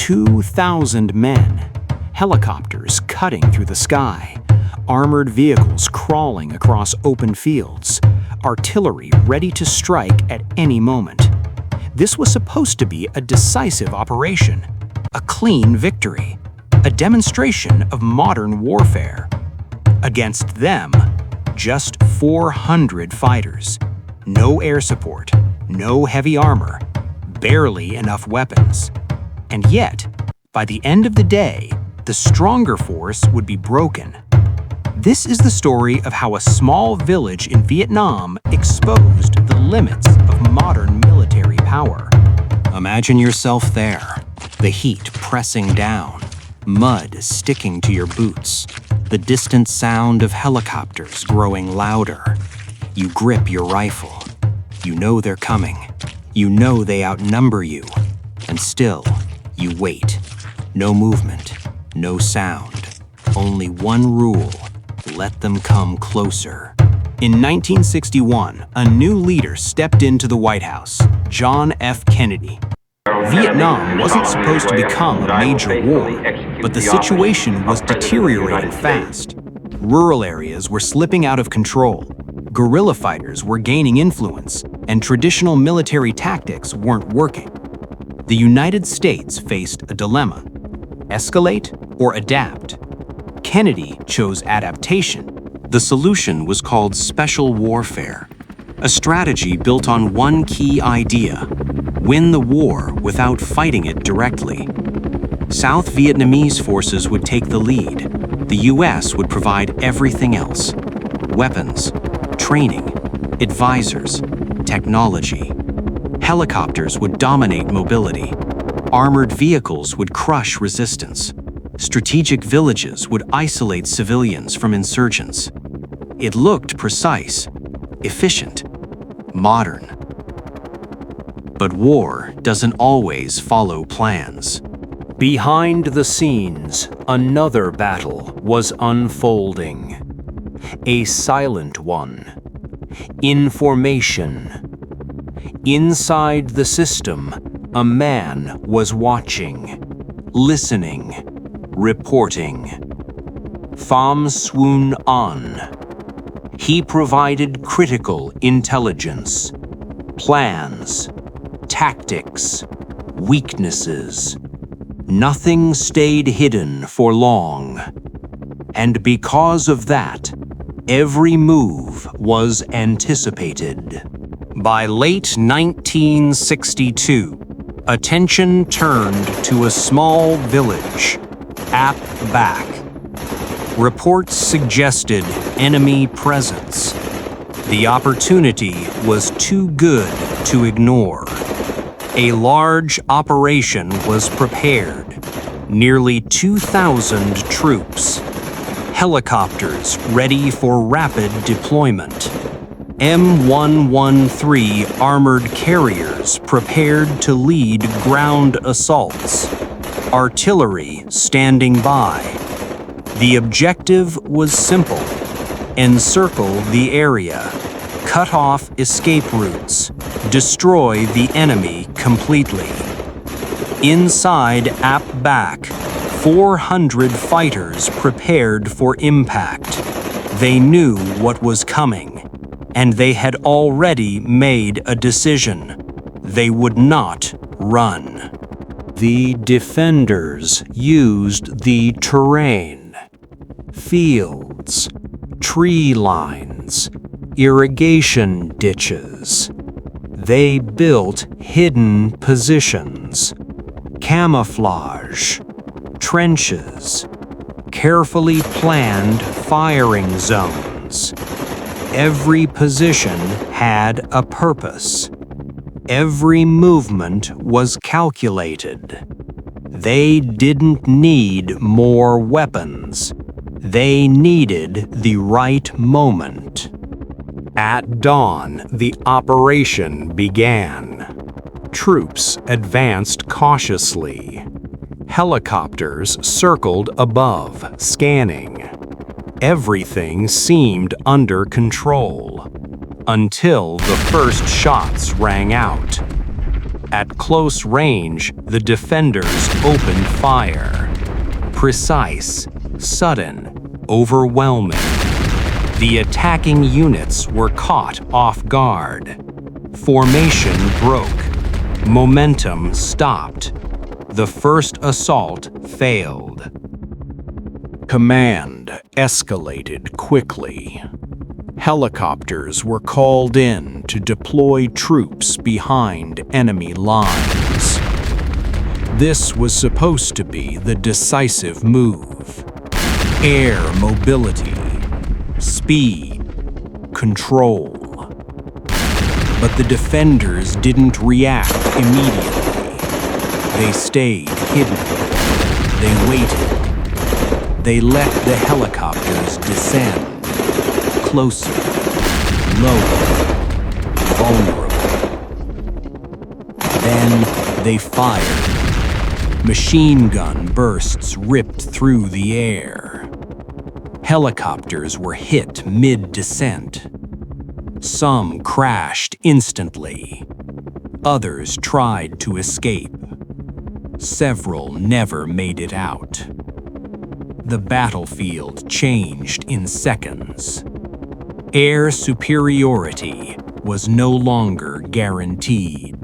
2,000 men, helicopters cutting through the sky, armored vehicles crawling across open fields, artillery ready to strike at any moment. This was supposed to be a decisive operation, a clean victory, a demonstration of modern warfare. Against them, just 400 fighters, no air support, no heavy armor, barely enough weapons. And yet, by the end of the day, the stronger force would be broken. This is the story of how a small village in Vietnam exposed the limits of modern military power. Imagine yourself there, the heat pressing down, mud sticking to your boots, the distant sound of helicopters growing louder. You grip your rifle. You know they're coming. You know they outnumber you. And still, you wait. No movement, no sound. Only one rule: let them come closer. In 1961, a new leader stepped into the White House, John F. Kennedy. Vietnam wasn't supposed to become a major war, but the situation was deteriorating fast. Rural areas were slipping out of control, guerrilla fighters were gaining influence, and traditional military tactics weren't working. The United States faced a dilemma: escalate or adapt. Kennedy chose adaptation. The solution was called special warfare, a strategy built on one key idea: win the war without fighting it directly. South Vietnamese forces would take the lead. The U.S. would provide everything else: weapons, training, advisors, technology. Helicopters would dominate mobility. Armored vehicles would crush resistance. Strategic villages would isolate civilians from insurgents. It looked precise, efficient, modern. But war doesn't always follow plans. Behind the scenes, another battle was unfolding. A silent one. Information. Inside the system, a man was watching, listening, reporting. Pham Swoon An. He provided critical intelligence, plans, tactics, weaknesses. Nothing stayed hidden for long. And because of that, every move was anticipated. By late 1962, attention turned to a small village, Ap Bac. Reports suggested enemy presence. The opportunity was too good to ignore. A large operation was prepared. Nearly 2,000 troops. Helicopters ready for rapid deployment. M113 armored carriers prepared to lead ground assaults. Artillery standing by. The objective was simple: encircle the area, cut off escape routes, destroy the enemy completely. Inside Ap Bac, 400 fighters prepared for impact. They knew what was coming, and they had already made a decision. They would not run. The defenders used the terrain. Fields, tree lines, irrigation ditches. They built hidden positions, camouflage, trenches, carefully planned firing zones. Every position had a purpose. Every movement was calculated. They didn't need more weapons. They needed the right moment. At dawn, the operation began. Troops advanced cautiously. Helicopters circled above, scanning. Everything seemed under control, until the first shots rang out. At close range, the defenders opened fire. Precise, sudden, overwhelming. The attacking units were caught off guard. Formation broke. Momentum stopped. The first assault failed. Command escalated quickly. Helicopters were called in to deploy troops behind enemy lines. This was supposed to be the decisive move. Air mobility, speed, control. But the defenders didn't react immediately. They stayed hidden. They waited. They let the helicopters descend. Closer, lower, vulnerable. Then they fired. Machine gun bursts ripped through the air. Helicopters were hit mid-descent. Some crashed instantly. Others tried to escape. Several never made it out. The battlefield changed in seconds. Air superiority was no longer guaranteed.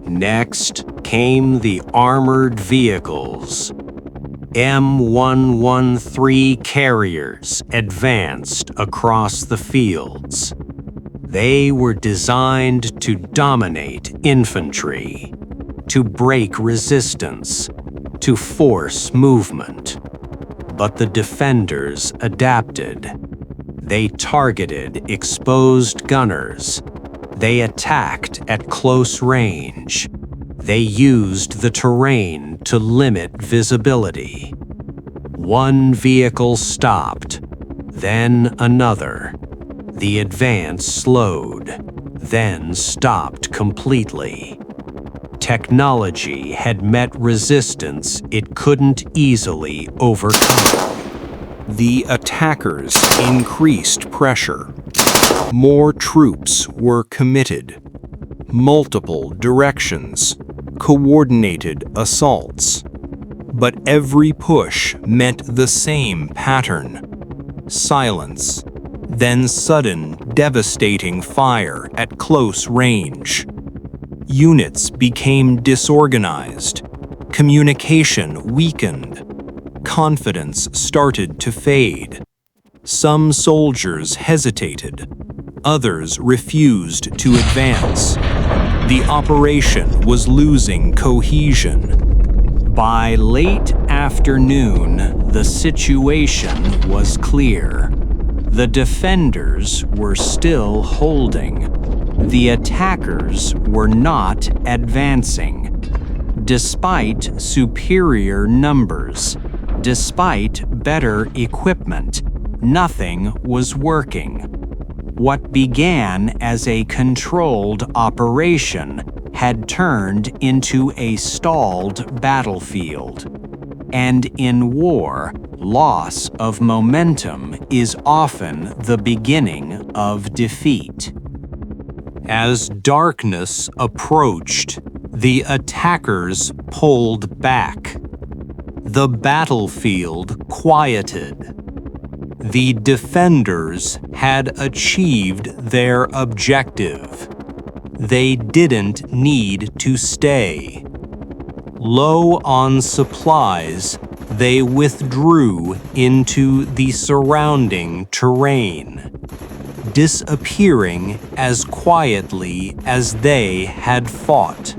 Next came the armored vehicles. M113 carriers advanced across the fields. They were designed to dominate infantry, to break resistance, to force movement. But the defenders adapted. They targeted exposed gunners. They attacked at close range. They used the terrain to limit visibility. One vehicle stopped, then another. The advance slowed, then stopped completely. Technology had met resistance it couldn't easily overcome. The attackers increased pressure. More troops were committed. Multiple directions, coordinated assaults. But every push meant the same pattern. Silence, then sudden, devastating fire at close range. Units became disorganized. Communication weakened. Confidence started to fade. Some soldiers hesitated. Others refused to advance. The operation was losing cohesion. By late afternoon, the situation was clear. The defenders were still holding. The attackers were not advancing. Despite superior numbers, despite better equipment, nothing was working. What began as a controlled operation had turned into a stalled battlefield. And in war, loss of momentum is often the beginning of defeat. As darkness approached, the attackers pulled back. The battlefield quieted. The defenders had achieved their objective. They didn't need to stay. Low on supplies, they withdrew into the surrounding terrain, disappearing as quietly as they had fought.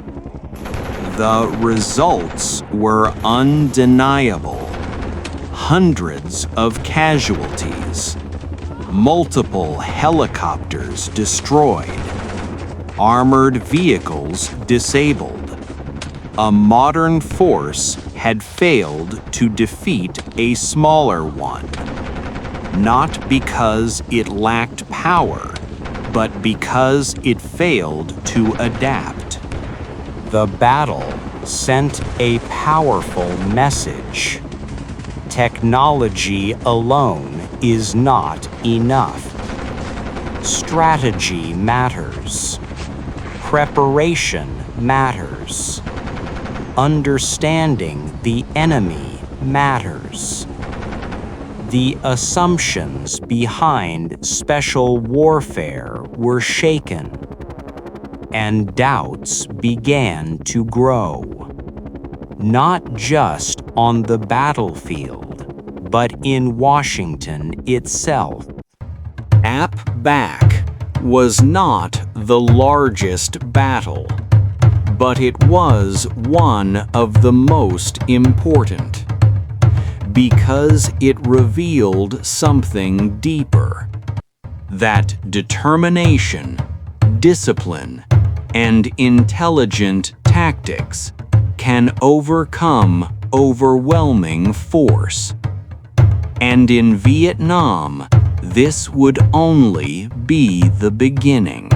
The results were undeniable. Hundreds of casualties, multiple helicopters destroyed, armored vehicles disabled. A modern force had failed to defeat a smaller one, not because it lacked power, but because it failed to adapt. The battle sent a powerful message. Technology alone is not enough. Strategy matters. Preparation matters. Understanding the enemy matters. The assumptions behind special warfare were shaken, and doubts began to grow, not just on the battlefield, but in Washington itself. Ap-Back was not the largest battle, but it was one of the most important, because it revealed something deeper: that determination, discipline, and intelligent tactics can overcome overwhelming force. And in Vietnam, this would only be the beginning.